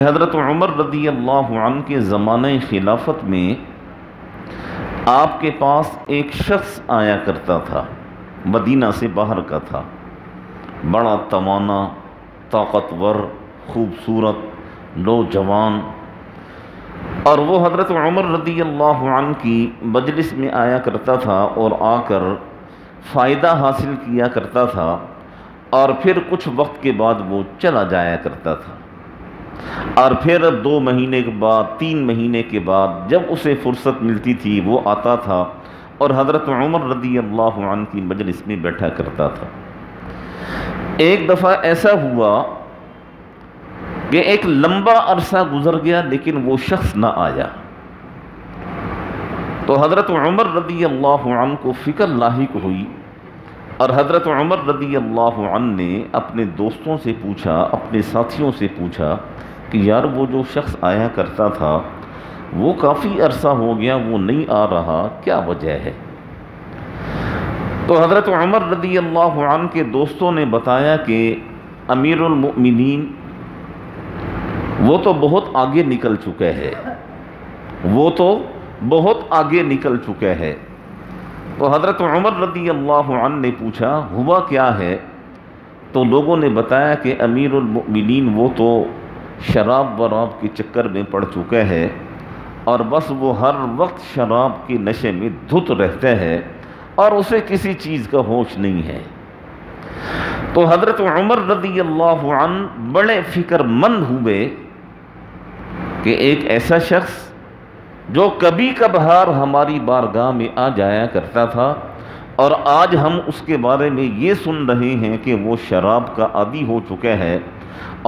حضرت عمر رضی اللہ عنہ کے زمانہ خلافت میں آپ کے پاس ایک شخص آیا کرتا تھا، مدینہ سے باہر کا تھا، بڑا توانا، طاقتور، خوبصورت، نوجوان، اور وہ حضرت عمر رضی اللہ عنہ کی مجلس میں آیا کرتا تھا اور آ کر فائدہ حاصل کیا کرتا تھا، اور پھر کچھ وقت کے بعد وہ چلا جایا کرتا تھا، اور پھر 2 مہینے کے بعد 3 مہینے کے بعد جب اسے فرصت ملتی تھی وہ آتا تھا اور حضرت عمر رضی اللہ عنہ کی مجلس میں بیٹھا کرتا تھا۔ ایک دفعہ ایسا ہوا کہ ایک لمبا عرصہ گزر گیا لیکن وہ شخص نہ آیا، تو حضرت عمر رضی اللہ عنہ کو فکر لاحق ہوئی، اور حضرت عمر رضی اللہ عنہ نے اپنے دوستوں سے پوچھا، اپنے ساتھیوں سے پوچھا کہ یار وہ جو شخص آیا کرتا تھا وہ کافی عرصہ ہو گیا، وہ نہیں آ رہا، کیا وجہ ہے؟ تو حضرت عمر رضی اللہ عنہ کے دوستوں نے بتایا کہ امیر المؤمنین وہ تو بہت آگے نکل چکے ہے، وہ تو بہت آگے نکل چکے ہے۔ تو حضرت عمر رضی اللہ عنہ نے پوچھا ہوا کیا ہے؟ تو لوگوں نے بتایا کہ امیر المؤمنین وہ تو شراب وراب کے چکر میں پڑ چکے ہے، اور بس وہ ہر وقت شراب کے نشے میں دھت رہتے ہیں اور اسے کسی چیز کا ہوش نہیں ہے۔ تو حضرت عمر رضی اللہ عنہ بڑے فکر مند ہوئے کہ ایک ایسا شخص جو کبھی کبھار ہماری بارگاہ میں آ جایا کرتا تھا، اور آج ہم اس کے بارے میں یہ سن رہے ہیں کہ وہ شراب کا عادی ہو چکے ہیں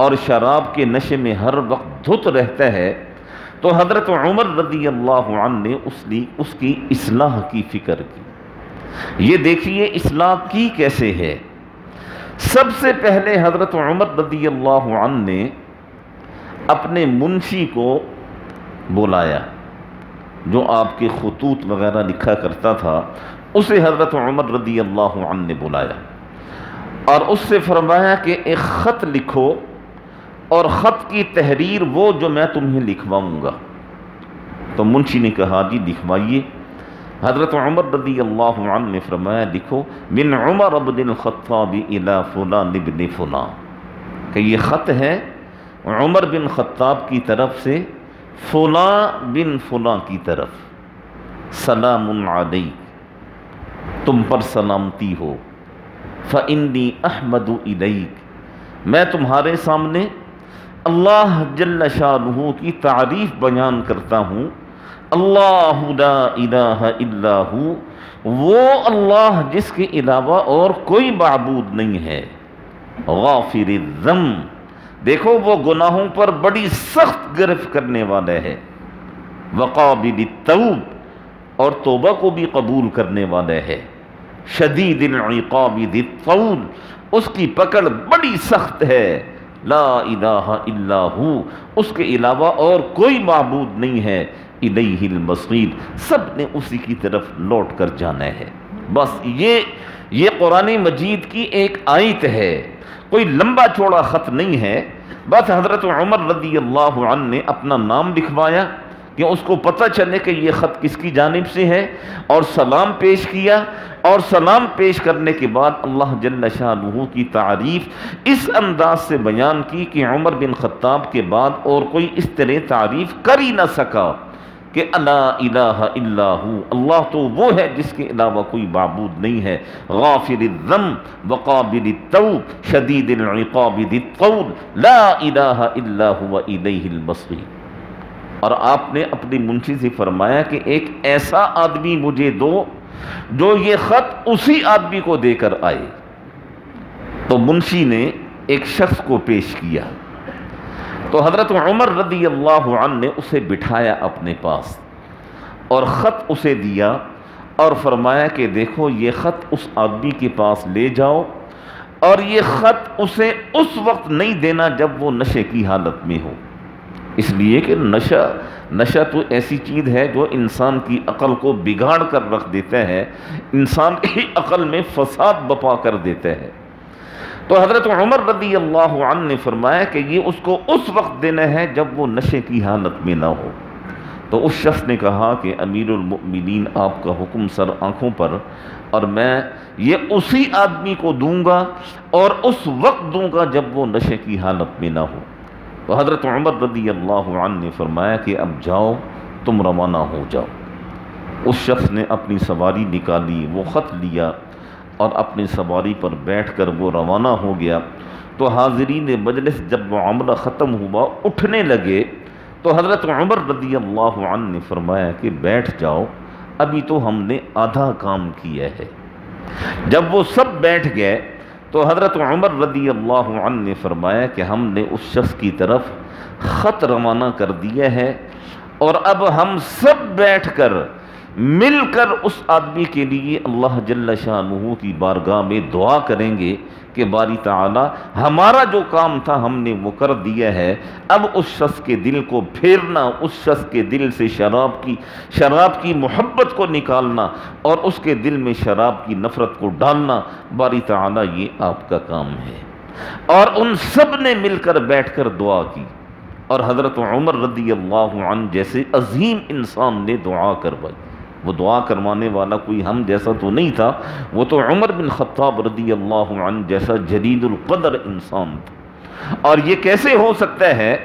اور شراب کے نشے میں ہر وقت دھت رہتا ہے، تو حضرت عمر رضی اللہ عنہ نے اس کی اصلاح کی فکر کی۔ یہ دیکھیے اصلاح کی کیسے ہے۔ سب سے پہلے حضرت عمر رضی اللہ عنہ نے اپنے منشی کو بلایا، جو آپ کے خطوط وغیرہ لکھا کرتا تھا، اسے حضرت عمر رضی اللہ عنہ نے بلایا اور اس سے فرمایا کہ ایک خط لکھو، اور خط کی تحریر وہ جو میں تمہیں لکھواؤں گا۔ تو منشی نے کہا جی لکھوائیے۔ حضرت عمر رضی اللہ عنہ نے فرمایا لکھو من عمر بن الخطاب الی فلان ابن فلان، کہ یہ خط ہے عمر بن خطاب کی طرف سے فلاں بن فلاں کی طرف، سلام علیک، تم پر سلامتی ہو، فإنی احمد الیک، میں تمہارے سامنے اللہ جل شانہ کی تعریف بیان کرتا ہوں۔ اللہ لا الہ الا ہو، وہ اللہ جس کے علاوہ اور کوئی معبود نہیں ہے، غافر الذنب، دیکھو وہ گناہوں پر بڑی سخت گرفت کرنے والا ہے، وقابل التوب، اور توبہ کو بھی قبول کرنے والا ہے، شدید العقاب ذی الطول، اس کی پکڑ بڑی سخت ہے، لا الہ الا ہو، اس کے علاوہ اور کوئی معبود نہیں ہے، الیہ المصیر، سب نے اسی کی طرف لوٹ کر جانا ہے۔ بس یہ قرآن مجید کی ایک آیت ہے، کوئی لمبا چوڑا خط نہیں ہے۔ بس حضرت عمر رضی اللہ عنہ نے اپنا نام لکھوایا کہ اس کو پتہ چلے کہ یہ خط کس کی جانب سے ہے، اور سلام پیش کیا، اور سلام پیش کرنے کے بعد اللہ جل شانہ کی تعریف اس انداز سے بیان کی کہ عمر بن خطاب کے بعد اور کوئی اس طرح تعریف کر ہی نہ سکا کہ لا الہ الا ہو، اللہ تو وہ ہے جس کے علاوہ کوئی معبود نہیں ہے، غافر الذنب وقابل التوب شدید العقاب ذی الطول لا الہ الا ہو الیہ المصیر۔ اور آپ نے اپنی منشی سے فرمایا کہ ایک ایسا آدمی مجھے دو جو یہ خط اسی آدمی کو دے کر آئے۔ تو منشی نے ایک شخص کو پیش کیا، تو حضرت عمر رضی اللہ عنہ نے اسے بٹھایا اپنے پاس اور خط اسے دیا، اور فرمایا کہ دیکھو یہ خط اس آدمی کے پاس لے جاؤ، اور یہ خط اسے اس وقت نہیں دینا جب وہ نشے کی حالت میں ہو، اس لیے کہ نشہ تو ایسی چیز ہے جو انسان کی عقل کو بگاڑ کر رکھ دیتا ہے، انسان کی عقل میں فساد بپا کر دیتا ہے۔ تو حضرت عمر رضی اللہ عنہ نے فرمایا کہ یہ اس کو اس وقت دینا ہے جب وہ نشے کی حالت میں نہ ہو۔ تو اس شخص نے کہا کہ امیر المؤمنین آپ کا حکم سر آنکھوں پر، اور میں یہ اسی آدمی کو دوں گا اور اس وقت دوں گا جب وہ نشے کی حالت میں نہ ہو۔ تو حضرت عمر رضی اللہ عنہ نے فرمایا کہ اب جاؤ، تم روانہ ہو جاؤ۔ اس شخص نے اپنی سواری نکالی، وہ خط لیا اور اپنی سواری پر بیٹھ کر وہ روانہ ہو گیا۔ تو حاضرین مجلس جب وہ عملہ ختم ہوا اٹھنے لگے، تو حضرت عمر رضی اللہ عنہ نے فرمایا کہ بیٹھ جاؤ، ابھی تو ہم نے آدھا کام کیا ہے۔ جب وہ سب بیٹھ گئے تو حضرت عمر رضی اللہ عنہ نے فرمایا کہ ہم نے اس شخص کی طرف خط روانہ کر دیا ہے، اور اب ہم سب بیٹھ کر مل کر اس آدمی کے لیے اللہ جل شانہ کی بارگاہ میں دعا کریں گے کہ باری تعالی ہمارا جو کام تھا ہم نے وہ کر دیا ہے، اب اس شخص کے دل کو پھیرنا، اس شخص کے دل سے شراب کی محبت کو نکالنا اور اس کے دل میں شراب کی نفرت کو ڈالنا، باری تعالی یہ آپ کا کام ہے۔ اور ان سب نے مل کر بیٹھ کر دعا کی، اور حضرت عمر رضی اللہ عنہ جیسے عظیم انسان نے دعا کروائی۔ وہ دعا کروانے والا کوئی ہم جیسا تو نہیں تھا، وہ تو عمر بن خطاب رضی اللہ عنہ جیسا جلیل القدر انسان تھا۔ اور یہ کیسے ہو سکتا ہے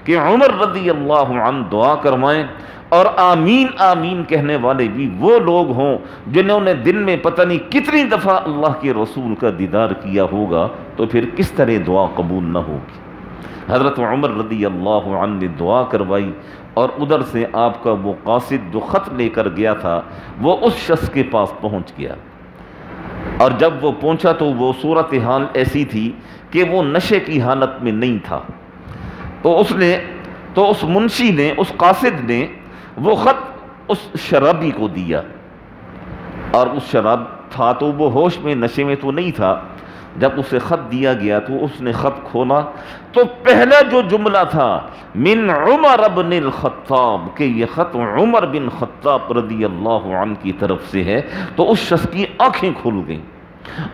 کہ عمر رضی اللہ عنہ دعا کروائیں اور آمین آمین کہنے والے بھی وہ لوگ ہوں جنہوں نے دن میں پتہ نہیں کتنی دفعہ اللہ کے رسول کا دیدار کیا ہوگا، تو پھر کس طرح دعا قبول نہ ہوگی۔ حضرت عمر رضی اللہ عنہ نے دعا کروائی، اور ادھر سے آپ کا وہ قاصد جو خط لے کر گیا تھا وہ اس شخص کے پاس پہنچ گیا، اور جب وہ پہنچا تو وہ صورتحال ایسی تھی کہ وہ نشے کی حالت میں نہیں تھا۔ تو اس منشی نے، اس قاصد نے وہ خط اس شرابی کو دیا، اور اس شراب تھا تو وہ ہوش میں، نشے میں تو نہیں تھا۔ جب اسے خط دیا گیا تو اس نے خط کھولا تو پہلا جو جملہ تھا من عمر بن الخطاب، کہ یہ خط عمر بن خطاب رضی اللہ عنہ کی طرف سے ہے، تو اس شخص کی آنکھیں کھل گئیں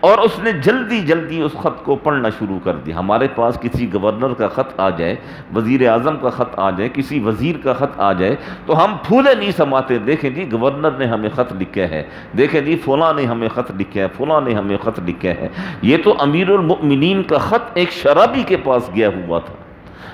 اور اس نے جلدی جلدی اس خط کو پڑھنا شروع کر دیا۔ ہمارے پاس کسی گورنر کا خط آ جائے، وزیر اعظم کا خط آ جائے، کسی وزیر کا خط آ جائے تو ہم پھولے نہیں سماتے، دیکھیں جی گورنر نے ہمیں خط لکھا ہے، دیکھیں جی فلاں نے ہمیں خط لکھا ہے، فلاں نے ہمیں خط لکھا ہے۔ یہ تو امیر المؤمنین کا خط ایک شرابی کے پاس گیا ہوا تھا،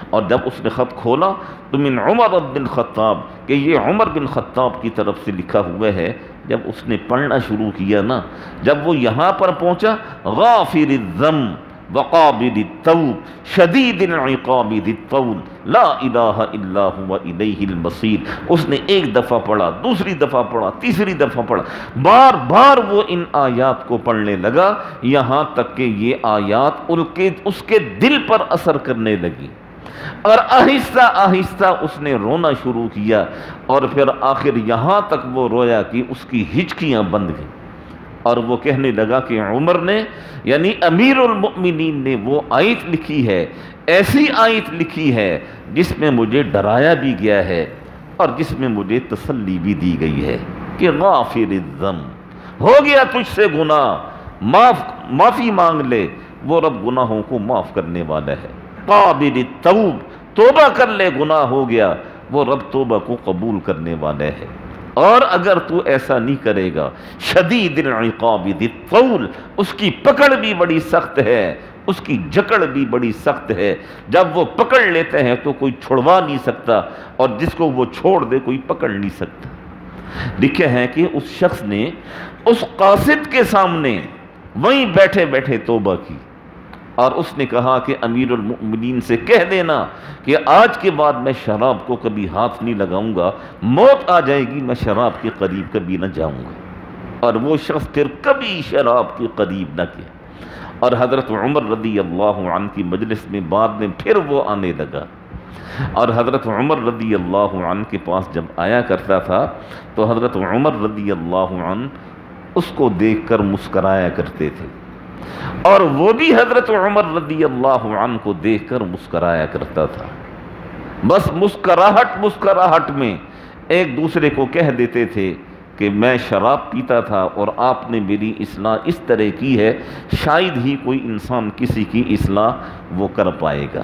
اور جب اس نے خط کھولا تو من عمر بن خطاب، کہ یہ عمر بن خطاب کی طرف سے لکھا ہوا ہے۔ جب اس نے پڑھنا شروع کیا نا، جب وہ یہاں پر پہنچا غافر الذنب وقابل التوب شدید العقاب ذی الطول لا الہ الا هو الیہ المصیر، اس نے ایک دفعہ پڑھا، دوسری دفعہ پڑھا، تیسری دفعہ پڑھا، بار بار وہ ان آیات کو پڑھنے لگا، یہاں تک کہ یہ آیات اس کے دل پر اثر کرنے لگی، اور آہستہ آہستہ اس نے رونا شروع کیا، اور پھر آخر یہاں تک وہ رویا کہ اس کی ہچکیاں بند گئیں، اور وہ کہنے لگا کہ عمر نے، یعنی امیر المؤمنین نے وہ آیت لکھی ہے، ایسی آیت لکھی ہے جس میں مجھے ڈرایا بھی گیا ہے اور جس میں مجھے تسلی بھی دی گئی ہے کہ غافر الذنب، ہو گیا تجھ سے گناہ، معافی مانگ لے، وہ رب گناہوں کو معاف کرنے والا ہے، قابل التوب، توبہ کر لے، گناہ ہو گیا، وہ رب توبہ کو قبول کرنے والا ہے، اور اگر تو ایسا نہیں کرے گا شدید العقاب ذی الطول، اس کی پکڑ بھی بڑی سخت ہے، اس کی جکڑ بھی بڑی سخت ہے، جب وہ پکڑ لیتے ہیں تو کوئی چھڑوا نہیں سکتا، اور جس کو وہ چھوڑ دے کوئی پکڑ نہیں سکتا۔ لکھے ہیں کہ اس شخص نے اس قاصد کے سامنے وہیں بیٹھے بیٹھے توبہ کی، اور اس نے کہا کہ امیر المؤمنین سے کہہ دینا کہ آج کے بعد میں شراب کو کبھی ہاتھ نہیں لگاؤں گا، موت آ جائے گی میں شراب کے قریب کبھی نہ جاؤں گا، اور وہ شخص پھر کبھی شراب کے قریب نہ گیا۔ اور حضرت عمر رضی اللہ عنہ کی مجلس میں بعد میں پھر وہ آنے لگا، اور حضرت عمر رضی اللہ عنہ کے پاس جب آیا کرتا تھا تو حضرت عمر رضی اللہ عنہ اس کو دیکھ کر مسکرایا کرتے تھے، اور وہ بھی حضرت عمر رضی اللہ عنہ کو دیکھ کر مسکرایا کرتا تھا۔ بس مسکراہٹ میں ایک دوسرے کو کہہ دیتے تھے کہ میں شراب پیتا تھا اور آپ نے میری اصلاح اس طرح کی ہے، شاید ہی کوئی انسان کسی کی اصلاح وہ کر پائے گا۔